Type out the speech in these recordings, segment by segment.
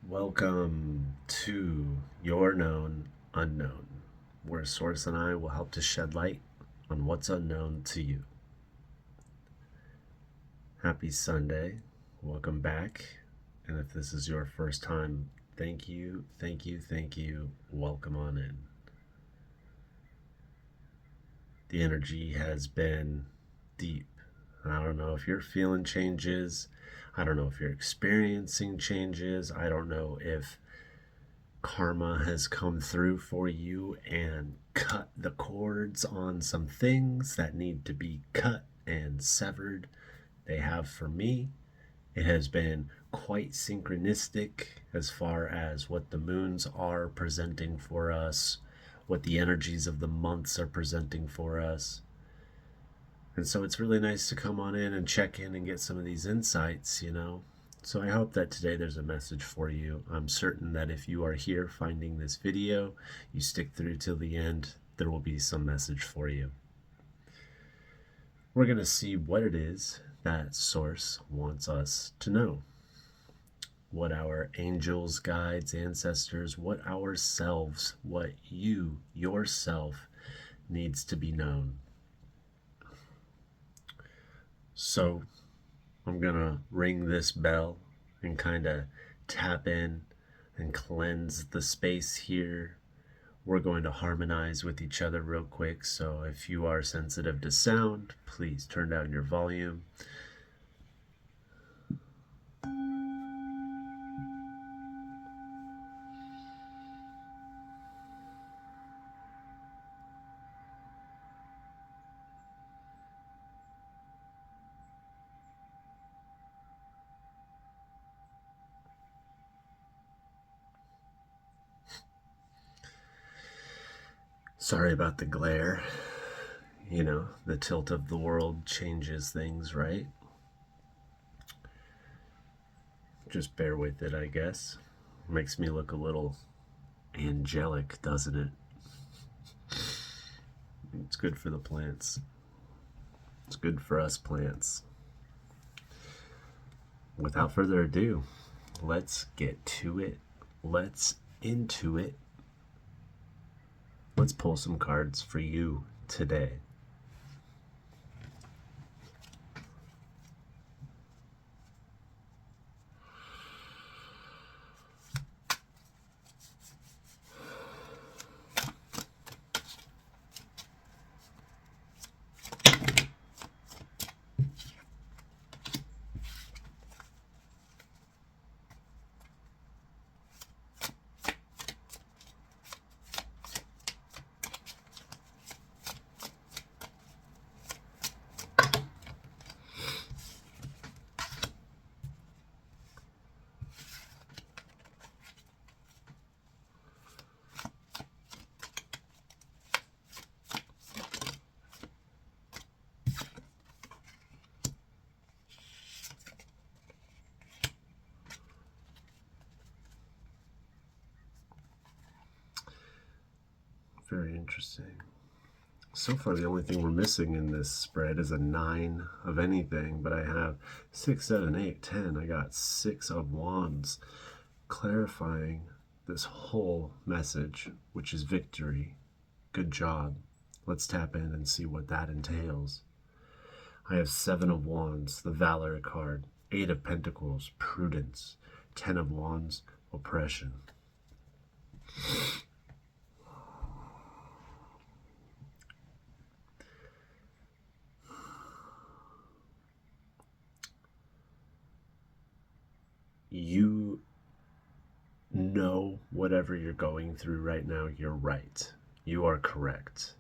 Welcome to Your Known Unknown, where Source and I will help to shed light on what's unknown to you. Happy Sunday. Welcome back. And if this is your first time, thank you. Welcome on in. The energy has been deep. I don't know if you're feeling changes. I don't know if you're experiencing changes. I don't know if karma has come through for you and cut the cords on some things that need to be cut and severed. They have for me. It has been quite synchronistic as far as what the moons are presenting for us, what the energies of the months are presenting for us. And so it's really nice to come on in and check in and get some of these insights, So I hope that today there's a message for you. I'm certain that if you are here finding this video, you stick through till the end, there will be some message for you. We're going to see what it is that Source wants us to know. What our angels, guides, ancestors, what ourselves, what you, yourself, needs to be known. So I'm going to ring this bell and kind of tap in and cleanse the space here. We're going to harmonize with each other real quick. So if you are sensitive to sound, please turn down your volume. Sorry about the glare. The tilt of the world changes things, right? Just bear with it, I guess. Makes me look a little angelic, doesn't it? It's good for the plants. It's good for us plants. Without further ado, let's get to it. Let's into it. Let's pull some cards for you today. Very interesting. So far, the only thing we're missing in this spread is a 9 of anything, but I have 6, 7, 8, 10. I got 6 of Wands, clarifying this whole message, which is victory. Good job. Let's tap in and see what that entails. I have 7 of Wands, the Valor card, 8 of Pentacles, prudence, 10 of Wands, oppression. You know whatever you're going through right now, you're right. You are correct.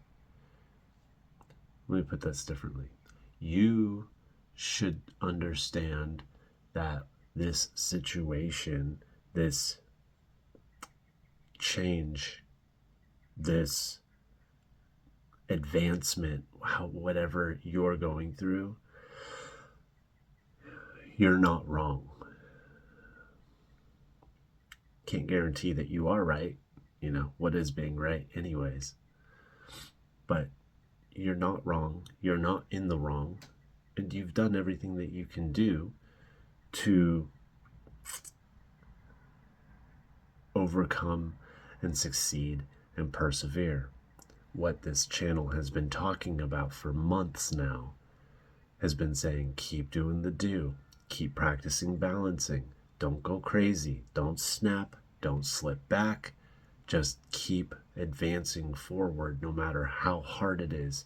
Let me put this differently. You should understand that this situation, this change, this advancement, whatever you're going through, you're not wrong. Can't guarantee that you are right. What is being right anyways? But you're not wrong. You're not in the wrong. And you've done everything that you can do to overcome and succeed and persevere. What this channel has been talking about for months now has been saying, keep doing the do, keep practicing balancing, don't go crazy, don't snap, don't slip back, just keep advancing forward no matter how hard it is.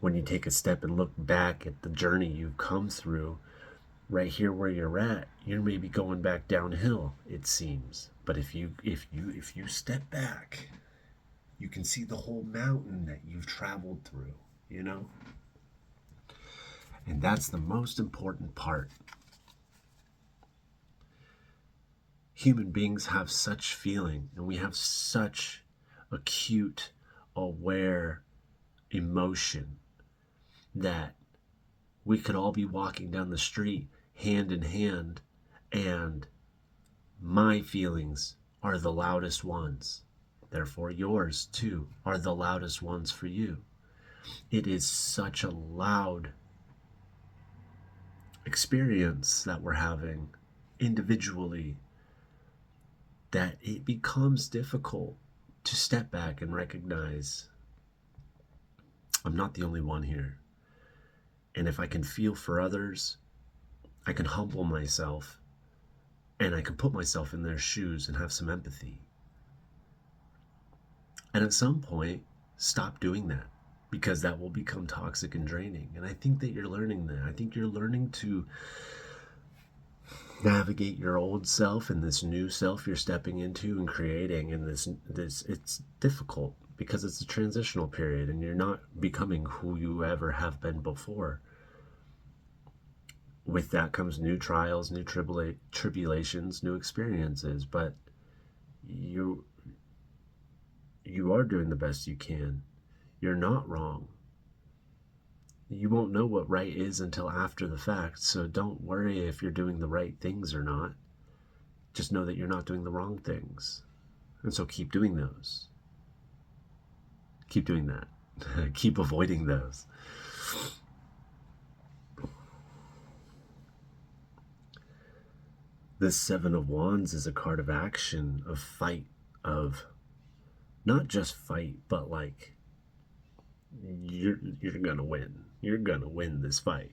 When you take a step and look back at the journey you've come through, right here where you're at, you're maybe going back downhill, it seems. But if you step back, you can see the whole mountain that you've traveled through, you know? And that's the most important part. Human beings have such feeling, and we have such acute, aware emotion that we could all be walking down the street hand in hand, and my feelings are the loudest ones. Therefore, yours too are the loudest ones for you. It is such a loud experience that we're having individually that it becomes difficult to step back and recognize I'm not the only one here. And if I can feel for others, I can humble myself and I can put myself in their shoes and have some empathy. And at some point, stop doing that, because that will become toxic and draining. And I think that you're learning that. I think you're learning to navigate your old self and this new self you're stepping into and creating. And this it's difficult because it's a transitional period and you're not becoming who you ever have been before. With that comes new trials, new tribulations, new experiences, but you are doing the best you can. You're not wrong. You won't know what right is until after the fact, so don't worry if you're doing the right things or not. Just know that you're not doing the wrong things. And so keep doing those. Keep doing that. Keep avoiding those. This Seven of Wands is a card of action, of fight, of not just fight, but like you're gonna win. You're gonna win this fight.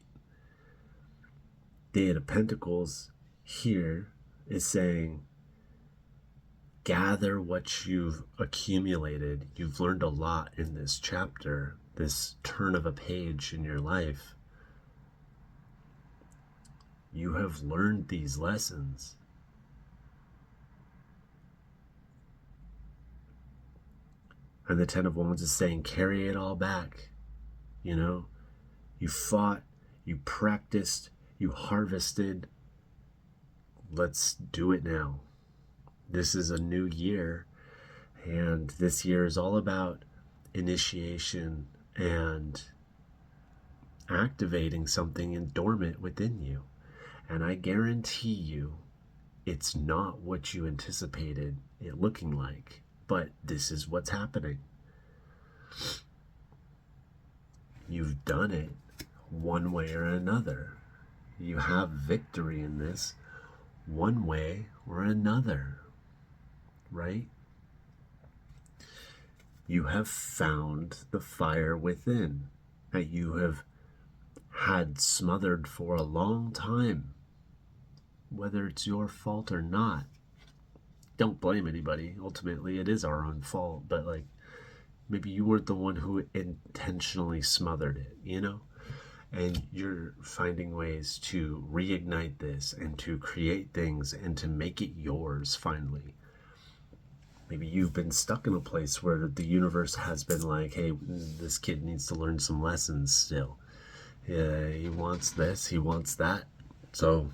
The Eight of Pentacles here is saying, gather what you've accumulated. You've learned a lot in this chapter, this turn of a page in your life. You have learned these lessons. And the Ten of Wands is saying, carry it all back. You know, you fought, you practiced, you harvested. Let's do it now. This is a new year, and this year is all about initiation and activating something dormant within you. And I guarantee you, it's not what you anticipated it looking like, but this is what's happening. You've done it one way or another. You have victory in this one way or another, right? You have found the fire within that you have had smothered for a long time. Whether it's your fault or not, don't blame anybody. Ultimately, it is our own fault, but like, maybe you weren't the one who intentionally smothered it, you know? And you're finding ways to reignite this and to create things and to make it yours finally. Maybe you've been stuck in a place where the universe has been like, hey, this kid needs to learn some lessons still. Yeah, he wants this, he wants that. So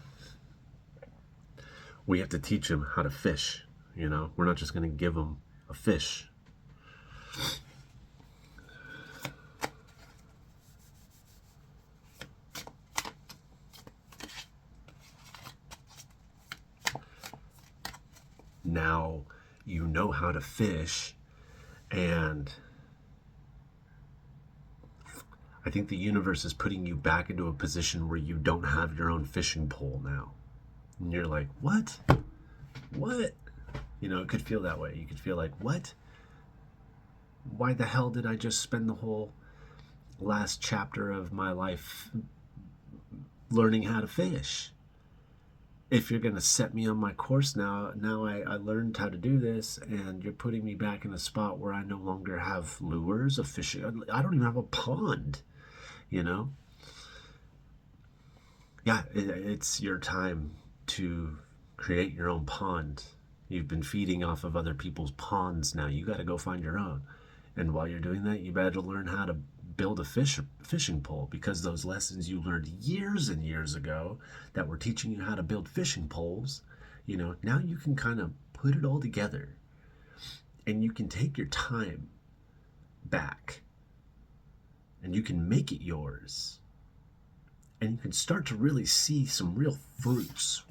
we have to teach him how to fish, you know? We're not just going to give him a fish. Now you know how to fish, and I think the universe is putting you back into a position where you don't have your own fishing pole now. And you're like, what? What? You know, it could feel that way. You could feel like, what? Why the hell did I just spend the whole last chapter of my life learning how to fish? If you're going to set me on my course now I learned how to do this, and you're putting me back in a spot where I no longer have lures of fishing. I don't even have a pond, you know? Yeah, it's your time to create your own pond. You've been feeding off of other people's ponds now. You got to go find your own. And while you're doing that, you better learn how to build a fishing pole, because those lessons you learned years and years ago that were teaching you how to build fishing poles, you know, now you can kind of put it all together, and you can take your time back and you can make it yours, and you can start to really see some real fruits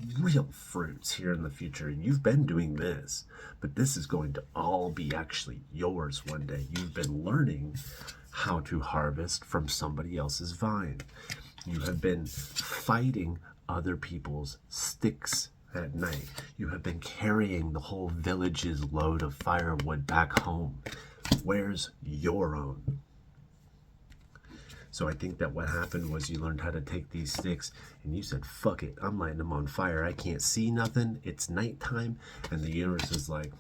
here in the future. You've been doing this, but this is going to all be actually yours one day. You've been learning how to harvest from somebody else's vine. You have been fighting other people's sticks at night. You have been carrying the whole village's load of firewood back home. Where's your own? So I think that what happened was you learned how to take these sticks and you said, fuck it, I'm lighting them on fire. I can't see nothing. It's nighttime. And the universe is like,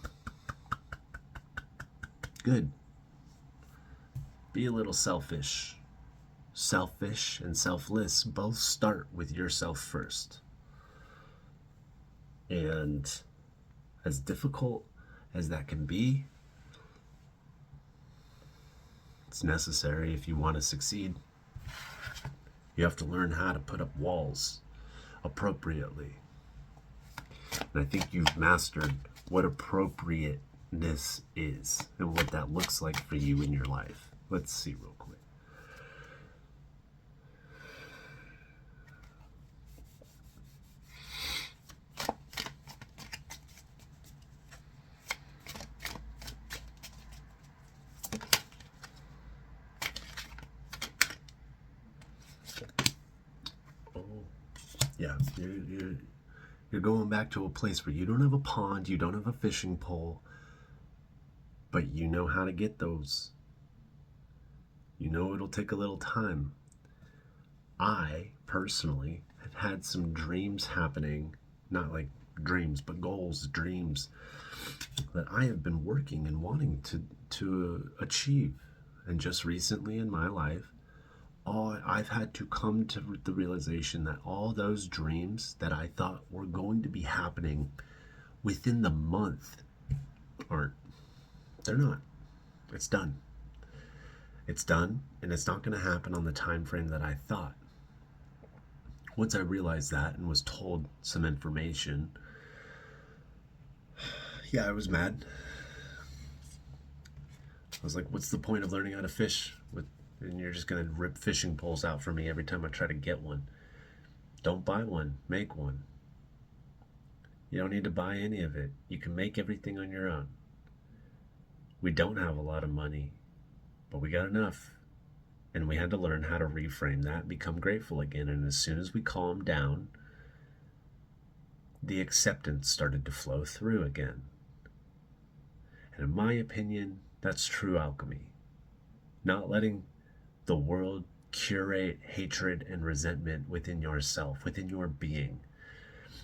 good. Be a little selfish. Selfish and selfless both start with yourself first. And as difficult as that can be, it's necessary if you want to succeed. You have to learn how to put up walls appropriately. And I think you've mastered what appropriateness is and what that looks like for you in your life. Let's see real quick. Yeah, you're going back to a place where you don't have a pond, you don't have a fishing pole, but you know how to get those. You know it'll take a little time. I personally have had some dreams happening, not like dreams, but goals, dreams that I have been working and wanting to achieve. And just recently in my life, I've had to come to the realization that all those dreams that I thought were going to be happening within the month aren't. They're not. It's done. It's done, and it's not going to happen on the time frame that I thought. Once I realized that and was told some information, yeah, I was mad. I was like, what's the point of learning how to fish and you're just going to rip fishing poles out for me every time I try to get one? Don't buy one, make one. You don't need to buy any of it. You can make everything on your own. We don't have a lot of money, but we got enough. And we had to learn how to reframe that, become grateful again. And as soon as we calmed down, the acceptance started to flow through again. And in my opinion, that's true alchemy. Not letting the world curate hatred and resentment within yourself, within your being.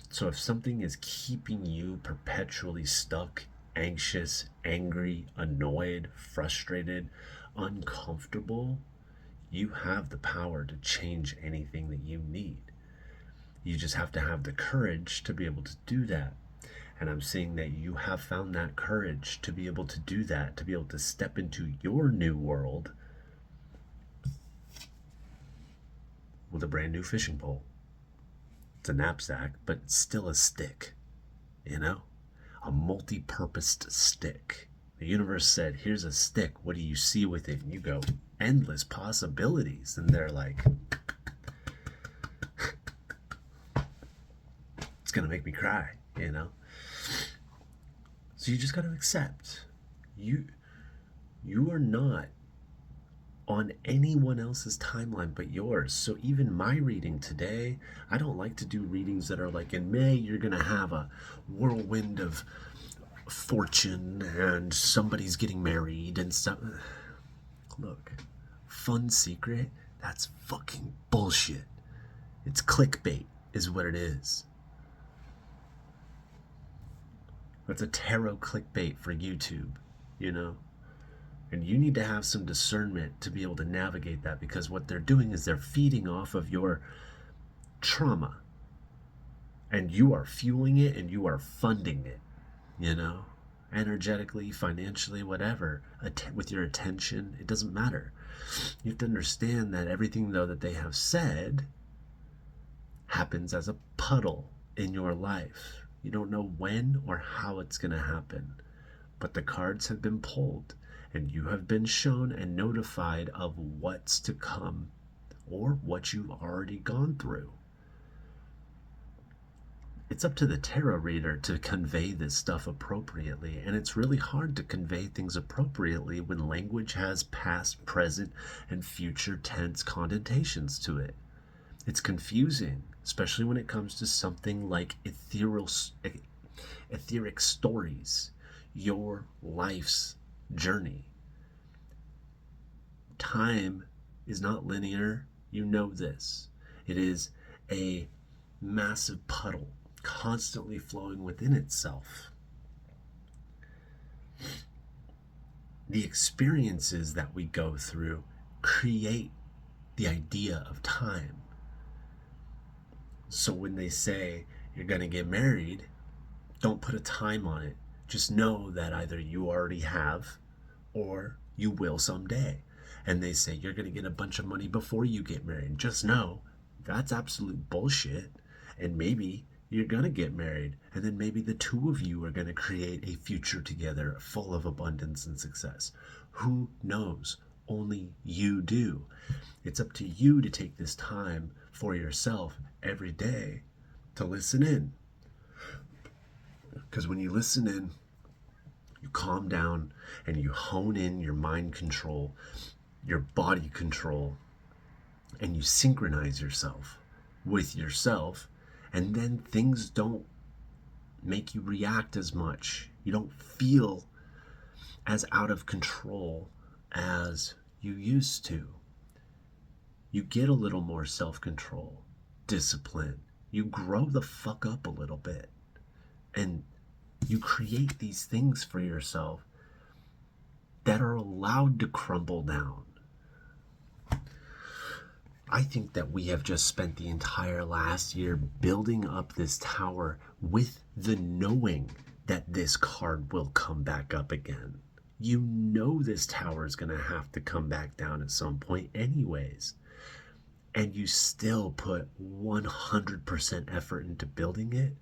So if something is keeping you perpetually stuck, anxious, angry, annoyed, frustrated, uncomfortable, you have the power to change anything that you need. You just have to have the courage to be able to do that. And I'm seeing that you have found that courage to be able to do that, to be able to step into your new world with a brand new fishing pole. It's a knapsack, but it's still a stick, you know? A multi-purposed stick. The universe said, here's a stick. What do you see with it? And you go, endless possibilities. And they're like, it's going to make me cry, you know? So you just got to accept. You are not on anyone else's timeline but yours. So even my reading today, I don't like to do readings that are like, in May you're gonna have a whirlwind of fortune and somebody's getting married and stuff. Look, fun secret, that's fucking bullshit. It's clickbait, is what it is. That's a tarot clickbait for YouTube, you know? And you need to have some discernment to be able to navigate that, because what they're doing is they're feeding off of your trauma. And you are fueling it and you are funding it, you know? Energetically, financially, whatever, with your attention, it doesn't matter. You have to understand that everything, though, that they have said happens as a puddle in your life. You don't know when or how it's going to happen, but the cards have been pulled and you have been shown and notified of what's to come or what you've already gone through. It's up to the tarot reader to convey this stuff appropriately, and it's really hard to convey things appropriately when language has past, present, and future tense connotations to it. It's confusing, especially when it comes to something like etheric stories, your life's journey. Time is not linear, you know this. It is a massive puddle constantly flowing within itself. The experiences that we go through create the idea of time. So when they say you're going to get married, don't put a time on it. Just know that either you already have or you will someday. And they say you're going to get a bunch of money before you get married. Just know that's absolute bullshit. And maybe you're going to get married, and then maybe the two of you are going to create a future together full of abundance and success. Who knows? Only you do. It's up to you to take this time for yourself every day to listen in. Because when you listen in, you calm down and you hone in your mind control, your body control, and you synchronize yourself with yourself. And then things don't make you react as much. You don't feel as out of control as you used to. You get a little more self-control, discipline. You grow the fuck up a little bit. And you create these things for yourself that are allowed to crumble down. I think that we have just spent the entire last year building up this tower with the knowing that this card will come back up again. You know this tower is going to have to come back down at some point anyways. And you still put 100% effort into building it.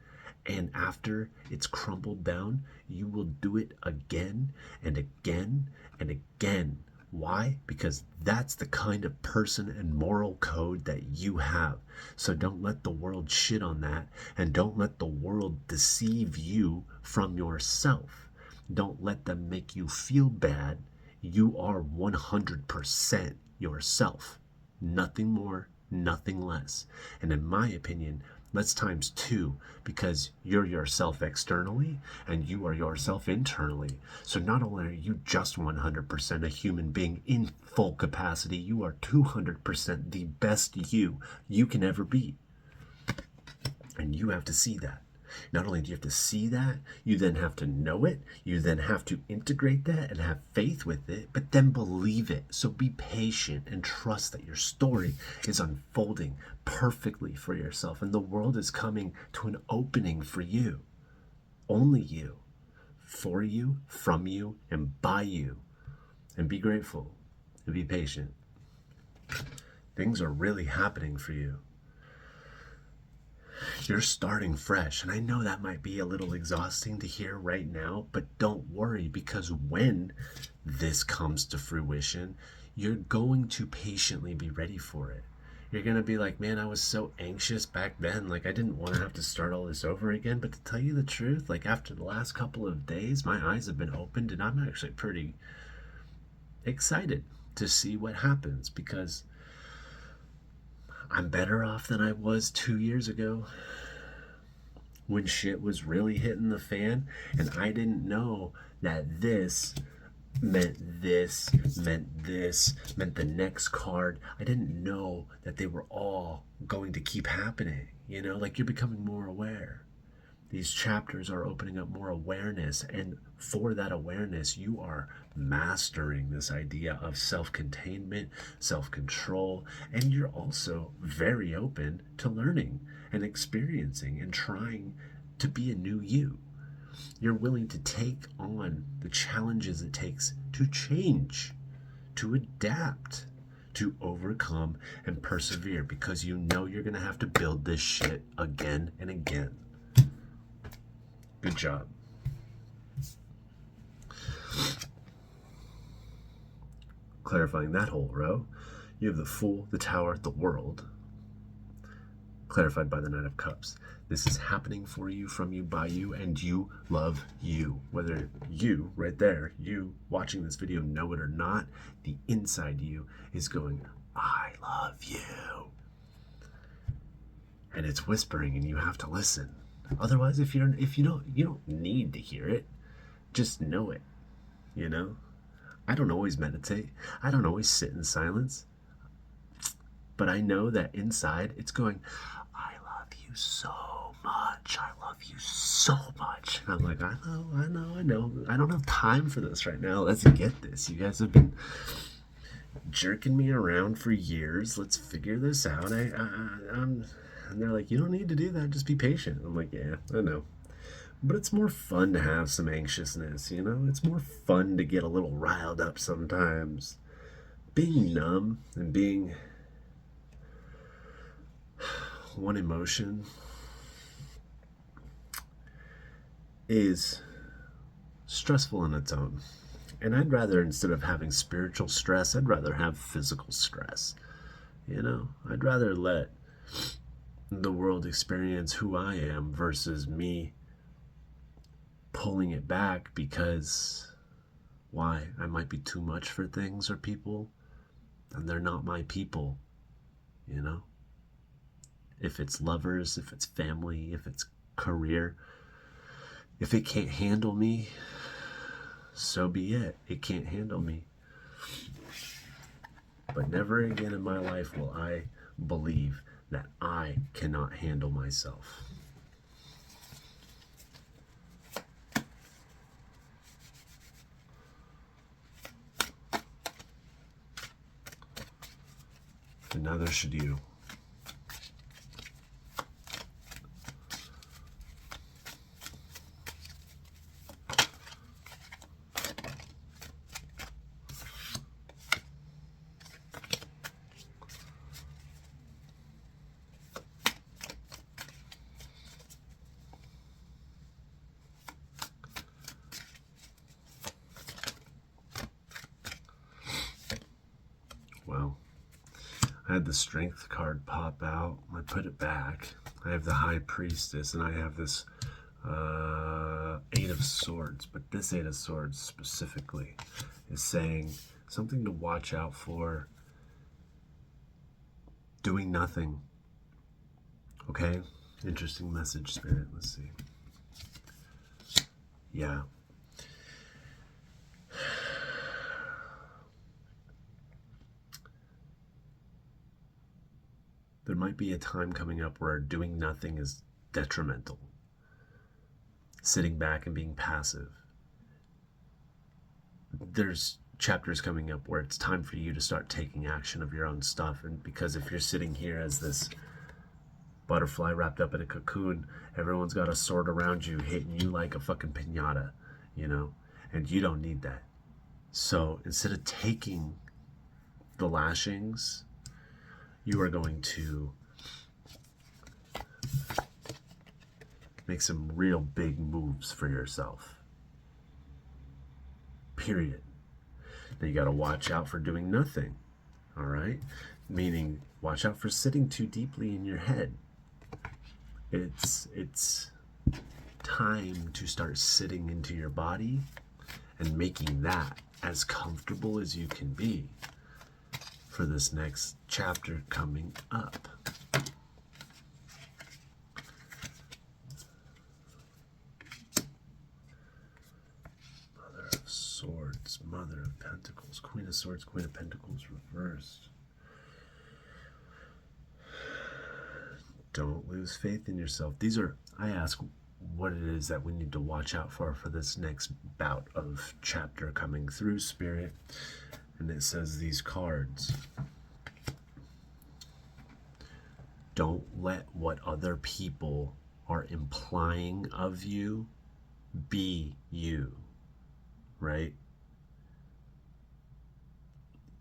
And after it's crumbled down, you will do it again and again and again. Why? Because that's the kind of person and moral code that you have. So don't let the world shit on that, and don't let the world deceive you from yourself. Don't let them make you feel bad. You are 100% yourself. Nothing more, nothing less. And in my opinion, let's times 2, because you're yourself externally and you are yourself internally. So not only are you just 100% a human being in full capacity, you are 200% the best you can ever be. And you have to see that. Not only do you have to see that, you then have to know it, you then have to integrate that and have faith with it, but then believe it. So be patient and trust that your story is unfolding perfectly for yourself, and the world is coming to an opening for you. Only you. For you, from you, and by you. And be grateful and be patient. Things are really happening for you. You're starting fresh, and I know that might be a little exhausting to hear right now, but don't worry, because when this comes to fruition, you're going to patiently be ready for it. You're going to be like, man, I was so anxious back then, like I didn't want to have to start all this over again. But to tell you the truth, like after the last couple of days, my eyes have been opened, and I'm actually pretty excited to see what happens, because I'm better off than I was 2 years ago. when shit was really hitting the fan, and I didn't know that this meant this, meant this, meant the next card. I didn't know that they were all going to keep happening. You know, like, you're becoming more aware. These chapters are opening up more awareness, and for that awareness, you are mastering this idea of self-containment, self-control, and you're also very open to learning and experiencing and trying to be a new you. You're willing to take on the challenges it takes to change, to adapt, to overcome and persevere, because you know you're going to have to build this shit again and again. Good job. Clarifying that whole row, you have the Fool, the Tower, the World, clarified by the Knight of Cups. This is happening for you, from you, by you, and you love you. Whether you, right there, you watching this video, know it or not, the inside you is going, I love you. And it's whispering, and you have to listen. Otherwise, if you don't need to hear it. Just know it, you know? I don't always meditate. I don't always sit in silence. But I know that inside it's going, I love you so much. I love you so much. And I'm like, I know. I don't have time for this right now. Let's get this. You guys have been jerking me around for years. Let's figure this out. And they're like, you don't need to do that. Just be patient. I'm like, yeah, I know. But it's more fun to have some anxiousness, you know? It's more fun to get a little riled up sometimes. Being numb and being one emotion is stressful in its own. And I'd rather, instead of having spiritual stress, I'd rather have physical stress. You know? I'd rather let the world experience who I am versus me pulling it back because, why? I might be too much for things or people, and they're not my people, you know? If it's lovers, if it's family, if it's career, if it can't handle me, so be it. It can't handle me. But never again in my life will I believe that I cannot handle myself. And neither should you. Well, I had the Strength card pop out. I put it back. I have the High Priestess, and I have this Eight of Swords. But this Eight of Swords specifically is saying something to watch out for. Doing nothing. Okay? Interesting message, Spirit. Let's see. Yeah. There might be a time coming up where doing nothing is detrimental. Sitting back and being passive. There's chapters coming up where it's time for you to start taking action of your own stuff. And because if you're sitting here as this butterfly wrapped up in a cocoon, everyone's got a sword around you hitting you like a fucking piñata, you know? And you don't need that. So instead of taking the lashings, you are going to make some real big moves for yourself. Period. Now you got to watch out for doing nothing. All right? Meaning, watch out for sitting too deeply in your head. It's time to start sitting into your body and making that as comfortable as you can be for this next chapter coming up. Swords, Mother of Pentacles, Queen of Swords, Queen of Pentacles reversed. Don't lose faith in yourself. These are, I ask what it is that we need to watch out for this next bout of chapter coming through, Spirit. And it says these cards. Don't let what other people are implying of you be you, right?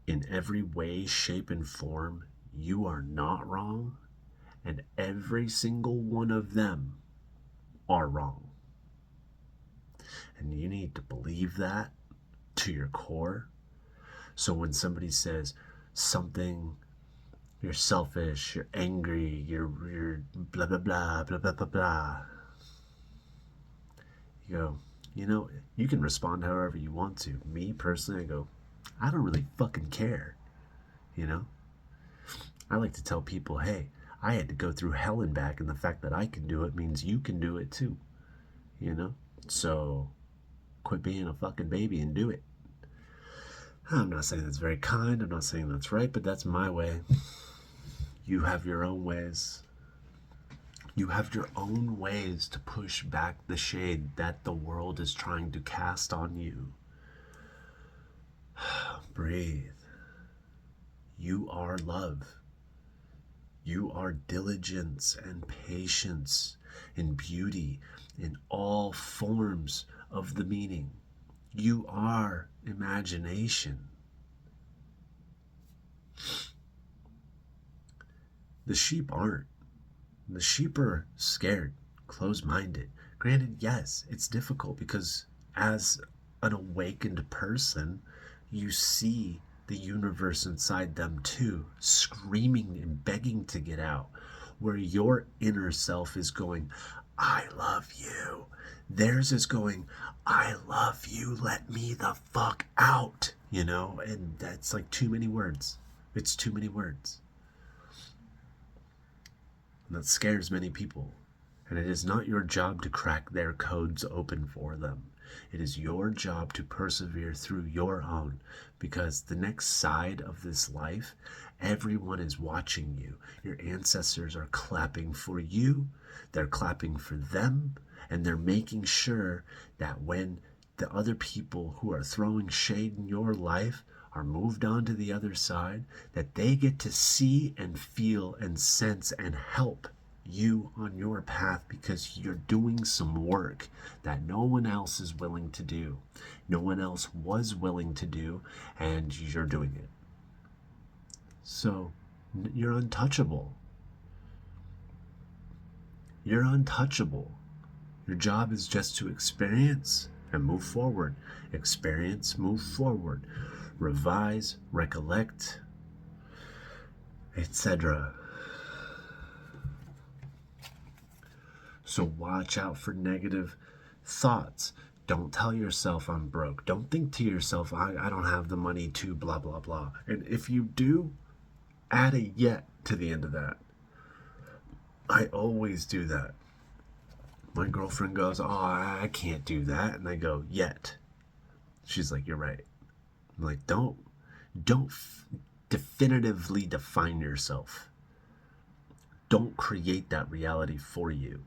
In every way, shape, and form, you are not wrong, and every single one of them are wrong. And you need to believe that to your core. So when somebody says something, you're selfish, you're angry, you're blah, blah, blah, blah, blah, blah, blah, you go, you know, you can respond however you want to. Me, personally, I go, I don't really fucking care, you know? I like to tell people, hey, I had to go through hell and back, and the fact that I can do it means you can do it too, you know? So quit being a fucking baby and do it. I'm not saying that's very kind, I'm not saying that's right, but that's my way. You have your own ways. You have your own ways to push back the shade that the world is trying to cast on you. Breathe. You are love. You are diligence and patience and beauty in all forms of the meaning. You are imagination. The sheep aren't. The sheep are scared, closed-minded. Granted, yes, it's difficult because as an awakened person, you see the universe inside them too, screaming and begging to get out, where your inner self is going, I love you. Theirs is going, I love you, let me the fuck out, you know? And that's like too many words. It's too many words. And that scares many people. And it is not your job to crack their codes open for them. It is your job to persevere through your own, because the next side of this life, everyone is watching you. Your ancestors are clapping for you, they're clapping for them, and they're making sure that when the other people who are throwing shade in your life are moved on to the other side, that they get to see and feel and sense and help you on your path, because you're doing some work that no one else is willing to do. No one else was willing to do, and you're doing it. So you're untouchable. You're untouchable. Your job is just to experience and move forward. Experience, move forward. Revise, recollect, etc. So watch out for negative thoughts. Don't tell yourself I'm broke. Don't think to yourself, I don't have the money to blah, blah, blah. And if you do, add a yet to the end of that. I always do that. My girlfriend goes, oh, I can't do that. And I go, yet. She's like, you're right. I'm like, don't definitively define yourself. Don't create that reality for you.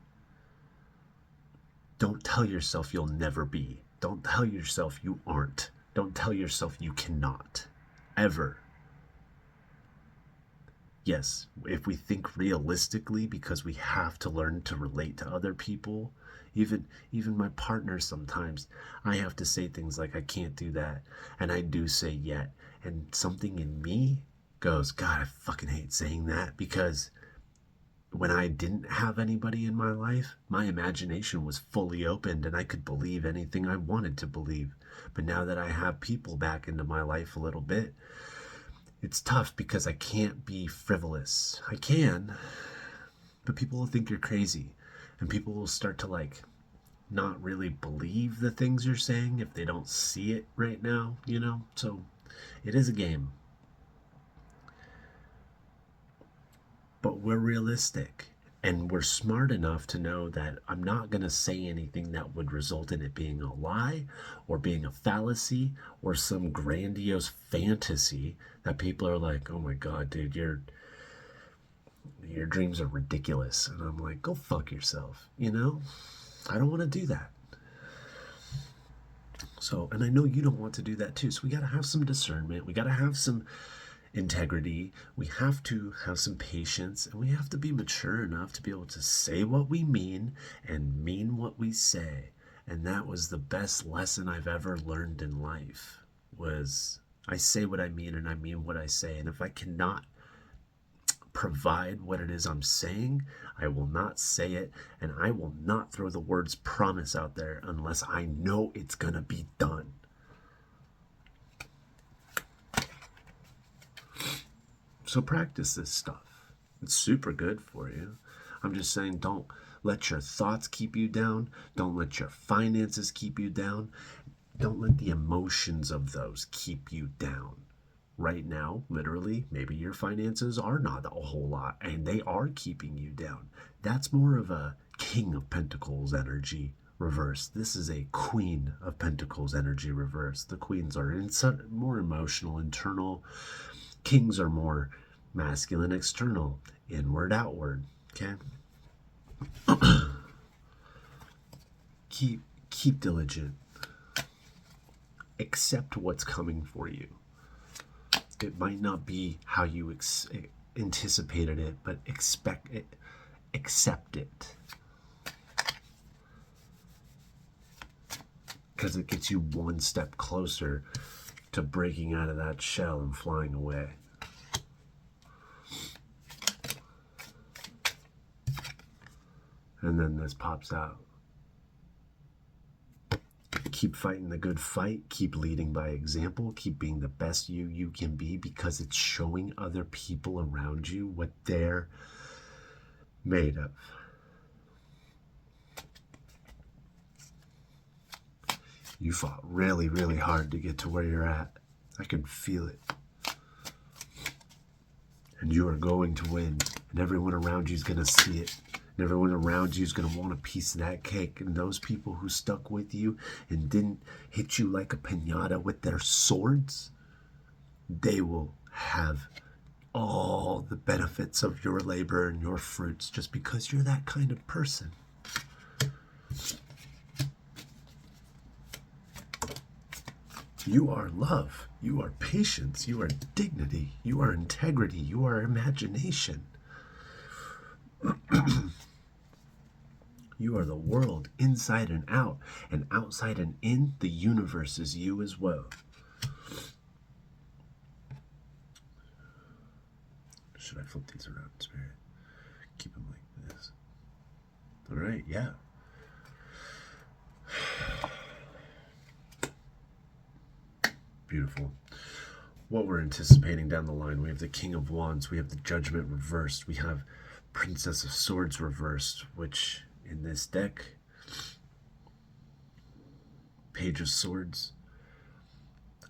Don't tell yourself you'll never be. Don't tell yourself you aren't. Don't tell yourself you cannot. Ever. Yes, if we think realistically, because we have to learn to relate to other people, even my partner, sometimes I have to say things like, I can't do that. And I do say yet. And something in me goes, God, I fucking hate saying that, because when I didn't have anybody in my life, my imagination was fully opened and I could believe anything I wanted to believe. But now that I have people back into my life a little bit, it's tough because I can't be frivolous. I can, but people will think you're crazy, and people will start to not really believe the things you're saying if they don't see it right now, you know? So it is a game. But we're realistic. And we're smart enough to know that I'm not going to say anything that would result in it being a lie or being a fallacy or some grandiose fantasy that people are like, oh my God, dude, your dreams are ridiculous. And I'm like, go fuck yourself. You know, I don't want to do that. So, and I know you don't want to do that too. So we got to have some discernment. We got to have some integrity. We have to have some patience, and we have to be mature enough to be able to say what we mean and mean what we say. And that was the best lesson I've ever learned in life, was I say what I mean and I mean what I say. And if I cannot provide what it is I'm saying, I will not say it, and I will not throw the words promise out there unless I know it's gonna be done. So practice this stuff. It's super good for you. I'm just saying, don't let your thoughts keep you down. Don't let your finances keep you down. Don't let the emotions of those keep you down. Right now, literally, maybe your finances are not a whole lot and they are keeping you down. That's more of a King of Pentacles energy reverse. This is a Queen of Pentacles energy reverse. The queens are more emotional, internal. Kings are more masculine, external, inward, outward. Okay? Keep diligent. Accept what's coming for you. It might not be how you anticipated it, but expect it. Accept it. Because it gets you one step closer to breaking out of that shell and flying away. And then this pops out. Keep fighting the good fight. Keep leading by example. Keep being the best you can be, because it's showing other people around you what they're made of. You fought really, really hard to get to where you're at. I can feel it. And you are going to win. And everyone around you is going to see it. And everyone around you is going to want a piece of that cake. And those people who stuck with you and didn't hit you like a piñata with their swords, they will have all the benefits of your labor and your fruits just because you're that kind of person. You are love. You are patience. You are dignity. You are integrity. You are imagination. You are the world, inside and out, and outside and in. The universe is you as well. Should I flip these around, Spirit? Keep them like this. All right, yeah. Beautiful. What we're anticipating down the line, we have the King of Wands, we have the Judgment reversed, we have Princess of Swords reversed, which in this deck, Page of Swords,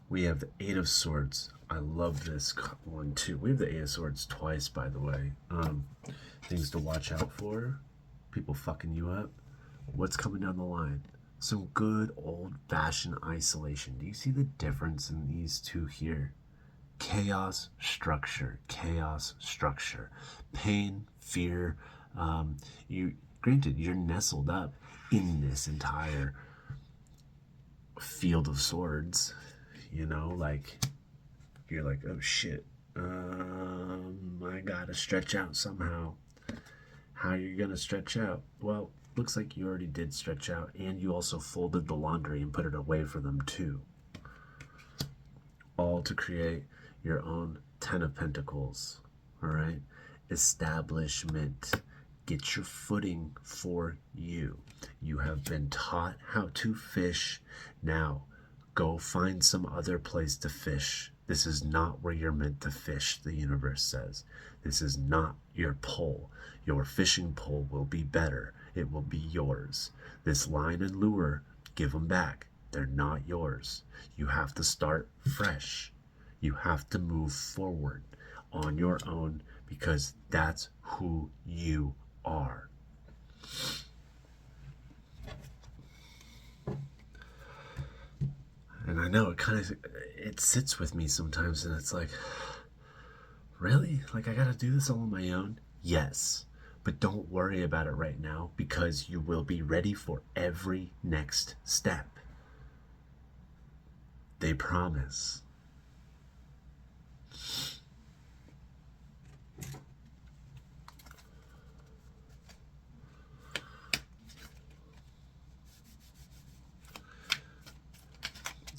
we have the Eight of Swords. I love this one too. We have the Eight of Swords twice, by the way. Things to watch out for. People fucking you up. What's coming down the line? Some good old-fashioned isolation. Do you see the difference in these two here? Chaos, structure. Chaos, structure. Pain, fear. Granted, you're nestled up in this entire field of swords. You know, like, you're like, oh shit, I gotta stretch out somehow. How are you gonna stretch out? Well, looks like you already did stretch out, and you also folded the laundry and put it away for them too. All to create your own Ten of Pentacles. All right? Establishment. Get your footing for you. You have been taught how to fish. Now, go find some other place to fish. This is not where you're meant to fish, the universe says. This is not your pole. Your fishing pole will be better. It will be yours. This line and lure, give them back. They're not yours. You have to start fresh. You have to move forward on your own, because that's who you are. And I know it sits with me sometimes, and it's like, really? Like, I gotta do this all on my own? Yes. But don't worry about it right now, because you will be ready for every next step. They promise.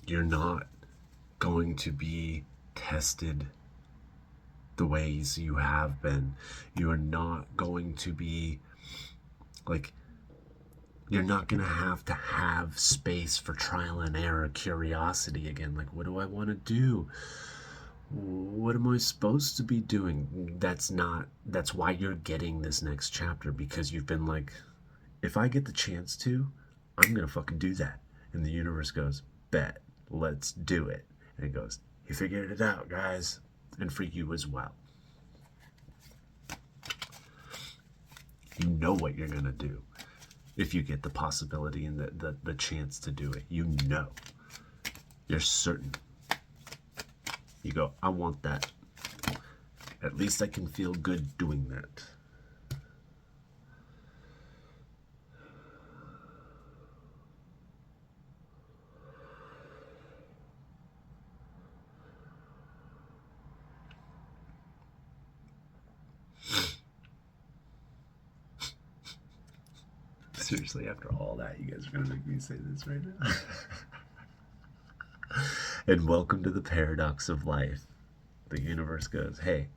You're not going to be tested the ways you have been. You are not going to be like, you're not going to have space for trial and error, curiosity again. Like, what do I want to do? What am I supposed to be doing? That's why you're getting this next chapter, because you've been like, if I get the chance to, I'm going to fucking do that. And the universe goes, bet, let's do it. And it goes, you figured it out, guys. And for you as well. You know what you're going to do if you get the possibility and the chance to do it. You know. You're certain. You go, I want that. At least I can feel good doing that. Seriously, after all that, you guys are going to make me say this right now? And welcome to the paradox of life. The universe goes, hey,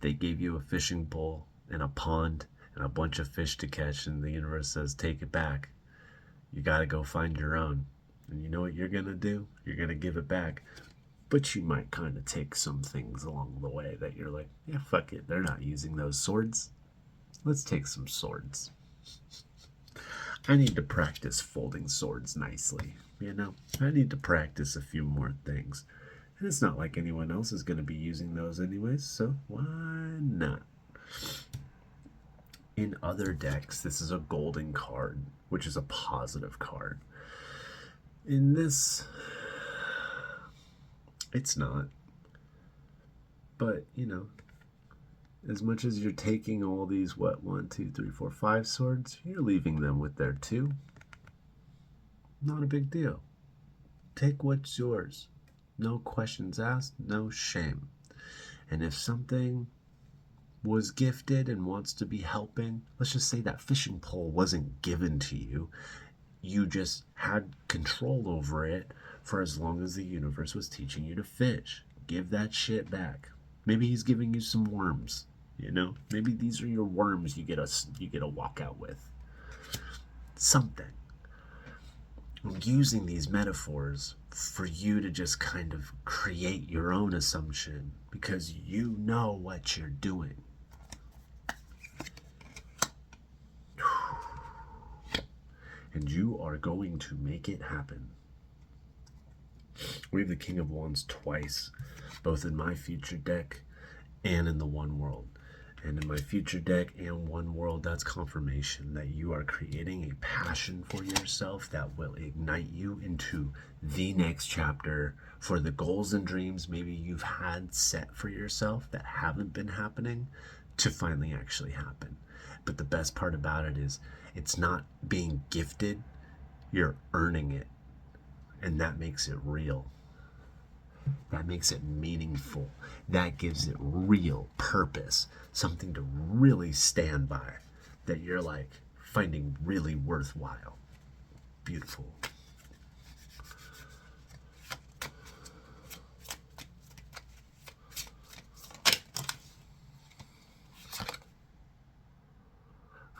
they gave you a fishing pole and a pond and a bunch of fish to catch, and the universe says, take it back. You got to go find your own. And you know what you're going to do? You're going to give it back. But you might kind of take some things along the way that you're like, yeah, fuck it. They're not using those swords. Let's take some swords. I need to practice folding swords nicely, you know? I need to practice a few more things. And it's not like anyone else is going to be using those anyways, so why not? In other decks, this is a golden card, which is a positive card. In this, it's not. But, you know, as much as you're taking all these, 1, 2, 3, 4, 5 swords, you're leaving them with their 2. Not a big deal. Take what's yours. No questions asked, no shame. And if something was gifted and wants to be helping, let's just say that fishing pole wasn't given to you. You just had control over it for as long as the universe was teaching you to fish. Give that shit back. Maybe he's giving you some worms. You know, maybe these are your worms you get a walk out with. Something. I'm using these metaphors for you to just kind of create your own assumption, because you know what you're doing. And you are going to make it happen. We have the King of Wands twice, both in my future deck and in the One World. And in my future deck and One World, that's confirmation that you are creating a passion for yourself that will ignite you into the next chapter for the goals and dreams maybe you've had set for yourself that haven't been happening to finally actually happen. But the best part about it is it's not being gifted, you're earning it. And that makes it real. That makes it meaningful. That gives it real purpose. Something to really stand by. That you're like finding really worthwhile. Beautiful.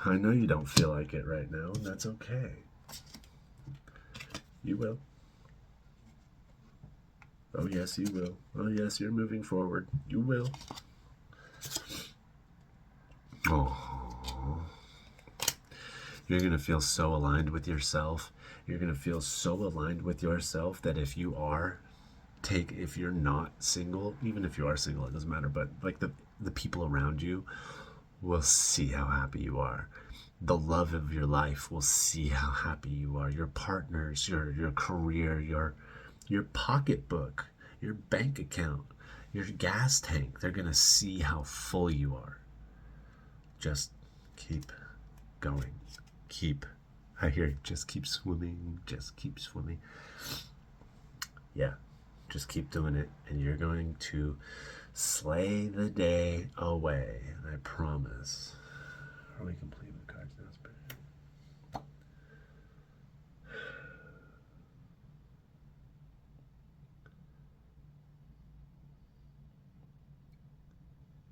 I know you don't feel like it right now, and that's okay. You will. Oh yes, you will. Oh yes, you're moving forward. You will. Oh. You're going to feel so aligned with yourself. You're going to feel so aligned with yourself that if you're not single, even if you are single, it doesn't matter, but like the people around you will see how happy you are. The love of your life will see how happy you are. Your partners, your career, your pocketbook, your bank account, your gas tank, they're going to see how full you are. Just keep going. I hear it, just keep swimming, just keep swimming. Yeah, just keep doing it, and you're going to slay the day away. I promise. Are we complete with cards now?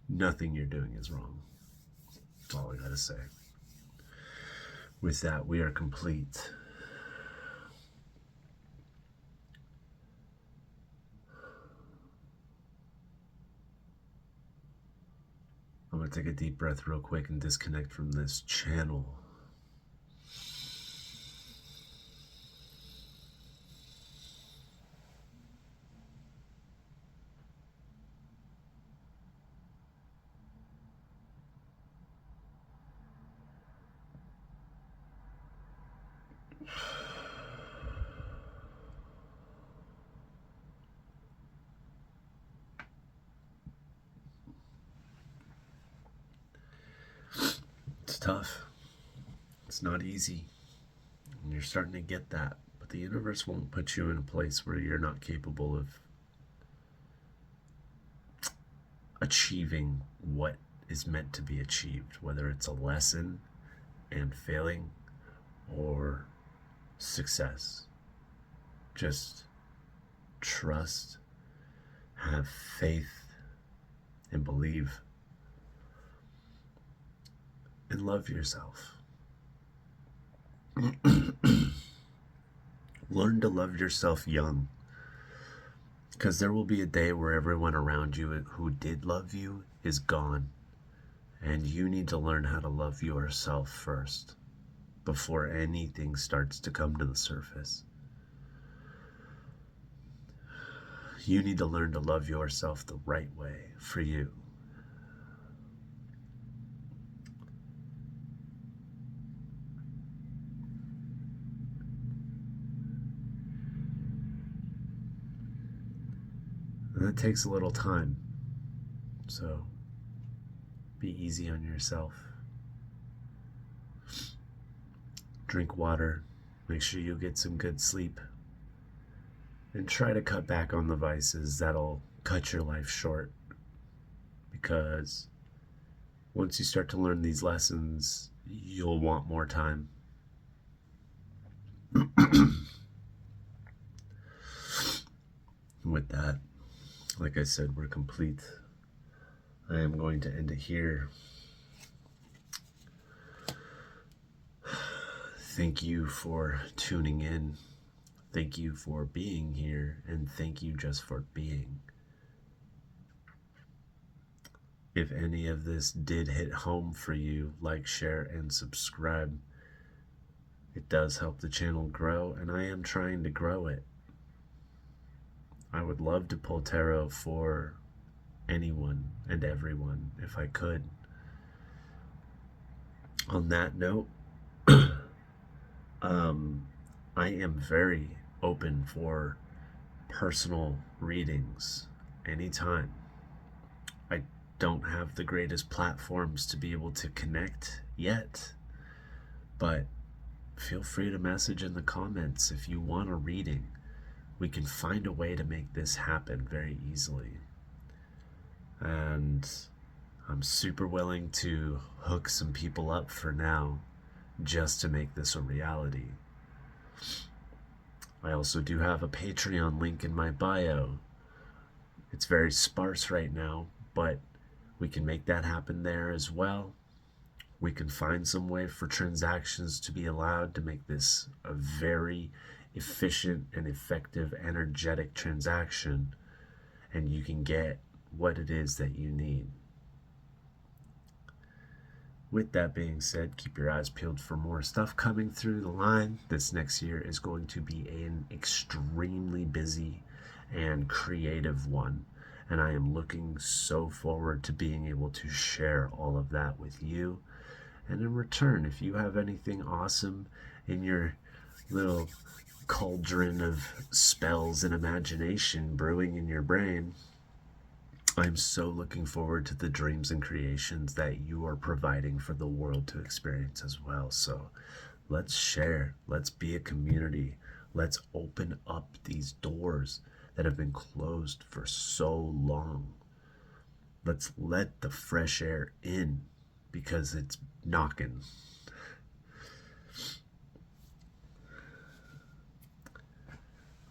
Nothing you're doing is wrong. That's all I gotta say. With that, we are complete. I'm gonna take a deep breath real quick and disconnect from this channel. It's tough. It's not easy. And you're starting to get that. But the universe won't put you in a place where you're not capable of achieving what is meant to be achieved, whether it's a lesson and failing or success. Just trust, have faith, and believe, and love yourself. Learn to love yourself young, because there will be a day where everyone around you who did love you is gone, and you need to learn how to love yourself first before anything starts to come to the surface. You need to learn to love yourself the right way for you. And that takes a little time. So be easy on yourself. Drink water. Make sure you get some good sleep. And try to cut back on the vices. That'll cut your life short. Because once you start to learn these lessons, you'll want more time. With that, like I said, we're complete. I am going to end it here. Thank you for tuning in. Thank you for being here. And thank you just for being. If any of this did hit home for you, like, share, and subscribe. It does help the channel grow, and I am trying to grow it. I would love to pull tarot for anyone and everyone if I could. On that note, I am very open for personal readings anytime. I don't have the greatest platforms to be able to connect yet, but feel free to message in the comments if you want a reading. We can find a way to make this happen very easily. And I'm super willing to hook some people up for now just to make this a reality. I also do have a Patreon link in my bio. It's very sparse right now, but we can make that happen there as well. We can find some way for transactions to be allowed to make this a very efficient and effective energetic transaction, and you can get what it is that you need. With that being said, keep your eyes peeled for more stuff coming through the line. This next year is going to be an extremely busy and creative one, And I am looking so forward to being able to share all of that with you. And in return, if you have anything awesome in your little cauldron of spells and imagination brewing in your brain, I'm so looking forward to the dreams and creations that you are providing for the world to experience as well. So let's share, let's be a community, let's open up these doors that have been closed for so long. Let's let the fresh air in because it's knocking.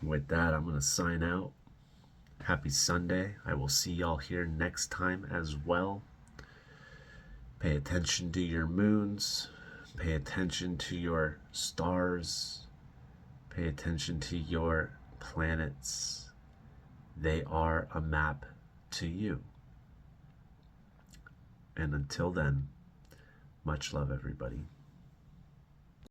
With that, I'm going to sign out. Happy Sunday. I will see y'all here next time as well. Pay attention to your moons. Pay attention to your stars. Pay attention to your planets. They are a map to you. And until then, much love, everybody.